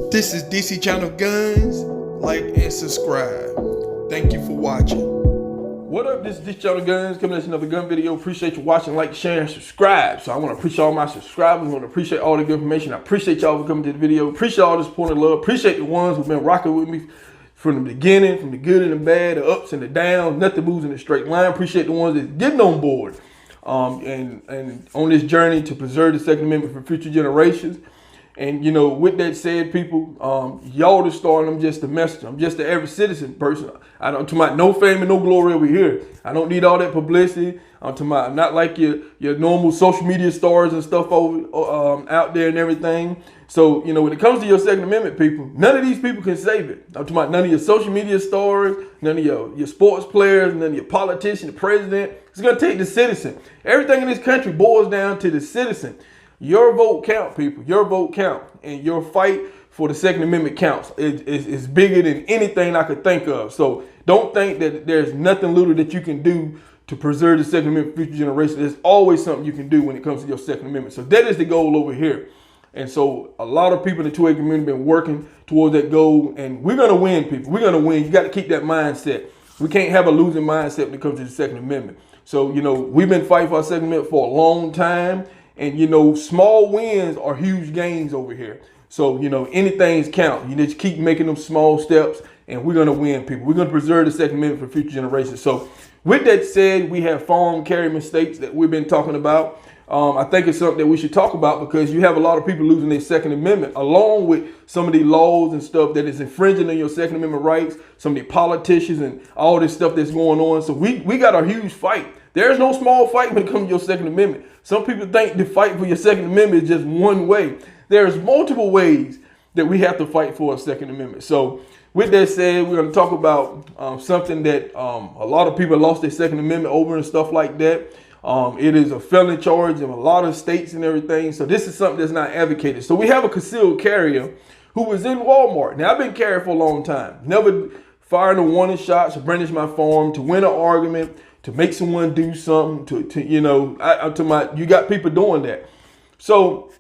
This is DC Channel Guns. Like and subscribe. Thank you for watching. What up, this is DC Channel Guns, coming at another gun video. Appreciate you watching, like, share, and subscribe. So I want to appreciate all my subscribers. I want to appreciate all the good information. I appreciate y'all for coming to the video. Appreciate all the support and love. Appreciate the ones who've been rocking with me from the beginning, from the good and the bad, the ups and the downs. Nothing moves in a straight line. Appreciate the ones that's getting on board and on this journey to preserve the Second Amendment for future generations. And, you know, with that said, people, y'all the star and I'm just the messenger. I'm just the average citizen person. I don't, to my no fame and no glory over here. I don't need all that publicity. I'm not like your normal social media stars and stuff over out there and everything. So, you know, when it comes to your Second Amendment, people, none of these people can save it. I'm talking about none of your social media stars, none of your sports players, none of your politicians, the president. It's going to take the citizen. Everything in this country boils down to the citizen. Your vote count, people. Your vote count, and your fight for the Second Amendment counts. It's bigger than anything I could think of. So don't think that there's nothing little that you can do to preserve the Second Amendment for future generations. There's always something you can do when it comes to your Second Amendment. So that is the goal over here. And so a lot of people in the 2A community have been working towards that goal, and we're going to win, people. We're going to win. You got to keep that mindset. We can't have a losing mindset when it comes to the Second Amendment. So, you know, we've been fighting for our Second Amendment for a long time. And, you know, small wins are huge gains over here. So, you know, anything's count. You just keep making them small steps, and we're going to win, people. We're going to preserve the Second Amendment for future generations. So with that said, we have firearm carry mistakes that we've been talking about. I think it's something that we should talk about because you have a lot of people losing their Second Amendment, along with some of the laws and stuff that is infringing on your Second Amendment rights, some of the politicians and all this stuff that's going on. So we got a huge fight. There's no small fight when it comes to your Second Amendment. Some people think the fight for your Second Amendment is just one way. There's multiple ways that we have to fight for a Second Amendment. So with that said, we're going to talk about something that a lot of people lost their Second Amendment over and stuff like that. It is a felony charge in a lot of states and everything. So this is something that's not advocated. So we have a concealed carrier who was in Walmart. Now, I've been carrying for a long time. Never fired a warning shots or brandished my firearm to win an argument, to make someone do something, to you know, you got people doing that. So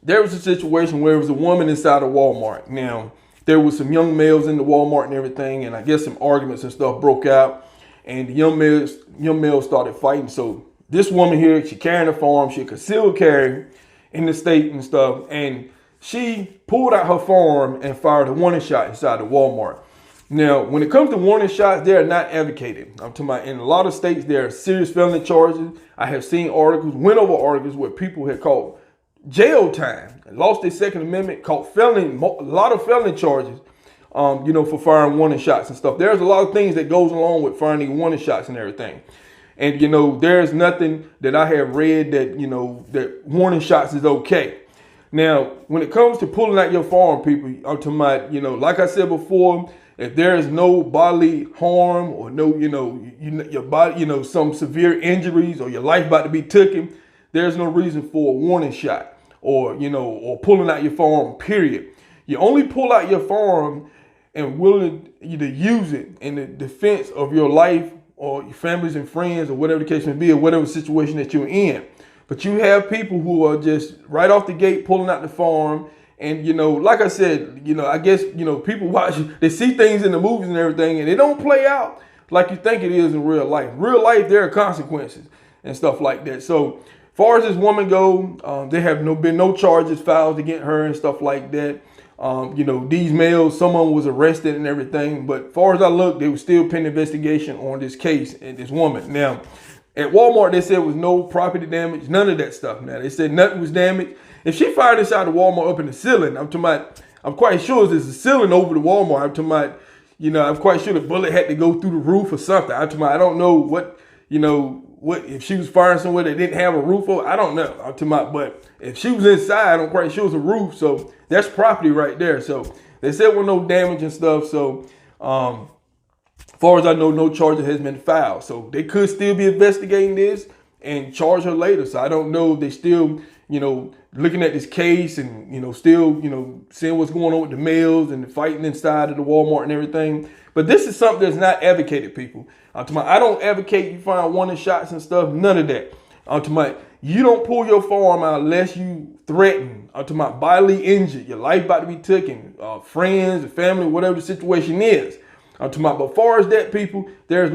there was a situation where there was a woman inside of Walmart. Now, there was some young males in the Walmart and everything, and I guess some arguments and stuff broke out, and the young males started fighting. So this woman here, she carrying a firearm, she concealed carry in the state and stuff, and she pulled out her firearm and fired a warning shot inside the Walmart. Now, when it comes to warning shots, they are not advocated. I'm talking about in a lot of states, there are serious felony charges. I have seen articles, went over articles where people had caught jail time, lost their Second Amendment, caught a lot of felony charges, you know, for firing warning shots and stuff. There's a lot of things that goes along with firing warning shots and everything. And, you know, there's nothing that I have read that, you know, that warning shots is okay. Now, when it comes to pulling out your firearm, people, I'm talking about, you know, like I said before, if there is no bodily harm or no, your body, some severe injuries or your life about to be taken, there's no reason for a warning shot or pulling out your firearm, period. You only pull out your firearm and willing to use it in the defense of your life or your families and friends or whatever the case may be or whatever situation that you're in. But you have people who are just right off the gate pulling out the firearm. And, like I said, I guess, people watch, they see things in the movies and everything, and they don't play out like you think it is in real life. Real life, there are consequences and stuff like that. So as far as this woman go, there have been no charges filed against her and stuff like that. These males, someone was arrested and everything. But as far as I look, they were still pending investigation on this case and this woman. Now, at Walmart, they said there was no property damage, none of that stuff. Now, they said nothing was damaged. If she fired inside the Walmart up in the ceiling, I'm quite sure there's a ceiling over the Walmart. I'm quite sure the bullet had to go through the roof or something. I don't know what if she was firing somewhere that didn't have a roof over. I don't know. But if she was inside, I'm quite sure it was a roof. So that's property right there. So they said there was no damage and stuff. So as far as I know, no charges has been filed. So they could still be investigating this and charge her later. So I don't know if they still, looking at this case and, still, seeing what's going on with the males and the fighting inside of the Walmart and everything. But this is something that's not advocated, people. I don't advocate you firing warning shots and stuff. None of that. you don't pull your firearm out unless you threaten or to my bodily injured, your life about to be taken, friends, family, whatever the situation is. But far as that, people, there's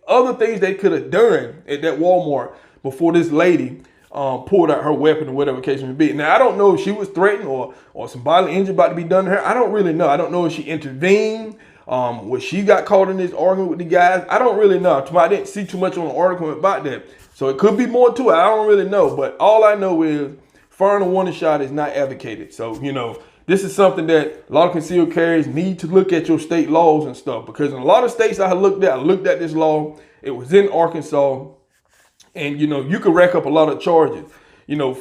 other things they could have done at that Walmart before this lady pulled out her weapon or whatever case may be. Now, I don't know if she was threatened or some bodily injury about to be done to her. I don't really know. I don't know if she intervened. When she got caught in this argument with the guys, I don't really know. I didn't see too much on the article about that. So it could be more to it. I don't really know. But all I know is firing a warning shot is not advocated. So, this is something that a lot of concealed carriers need to look at your state laws and stuff, because in a lot of states I looked at this law. It was in Arkansas, and you could rack up a lot of charges.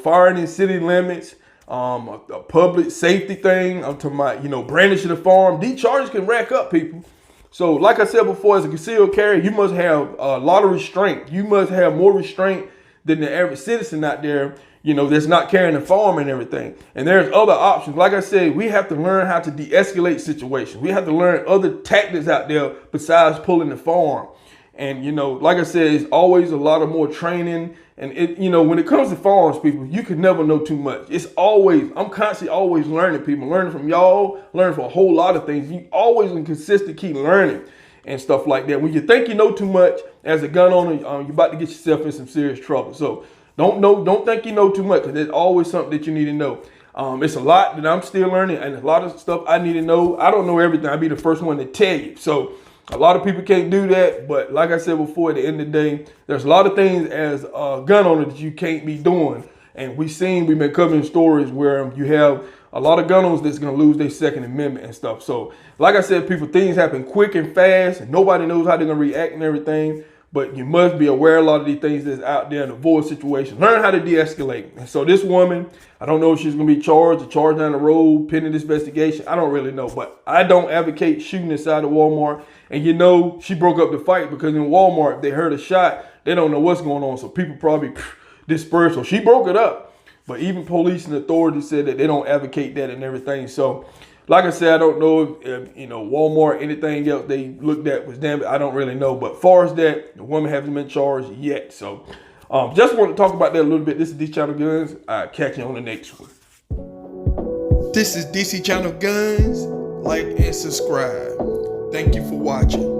Firing in city limits, a public safety thing. I'm talking about brandishing a firearm. These charges can rack up, people. So like I said before, as a concealed carrier, you must have a lot of restraint. You must have more restraint than the average citizen out there, that's not carrying a firearm and everything. And there's other options. Like I said, we have to learn how to de-escalate situations. We have to learn other tactics out there besides pulling the firearm. And, like I said, it's always a lot of more training. And, when it comes to firearms, people, you can never know too much. I'm constantly always learning, people. Learning from y'all, learning from a whole lot of things. You always consistent keep learning and stuff like that. When you think you know too much as a gun owner, you're about to get yourself in some serious trouble. So don't think you know too much, because there's always something that you need to know. It's a lot that I'm still learning, and a lot of stuff I need to know. I don't know everything. I'll be the first one to tell you. So a lot of people can't do that. But like I said before, at the end of the day, there's a lot of things as a gun owner that you can't be doing. And we've been covering stories where you have a lot of gun owners that's going to lose their Second Amendment and stuff. So like I said, people, things happen quick and fast, and nobody knows how they're going to react and everything. But you must be aware of a lot of these things that's out there and avoid situations. Learn how to de-escalate. And so this woman, I don't know if she's going to be charged down the road, pending this investigation. I don't really know. But I don't advocate shooting inside of Walmart. And she broke up the fight because in Walmart, they heard a shot. They don't know what's going on. So people probably dispersed. So she broke it up. But even police and authorities said that they don't advocate that and everything. So like I said, I don't know if Walmart, anything else they looked at was damaged. I don't really know. But as far as that, the woman hasn't been charged yet. So just want to talk about that a little bit. This is DC Channel Guns. I'll catch you on the next one. This is DC Channel Guns. Like and subscribe. Thank you for watching.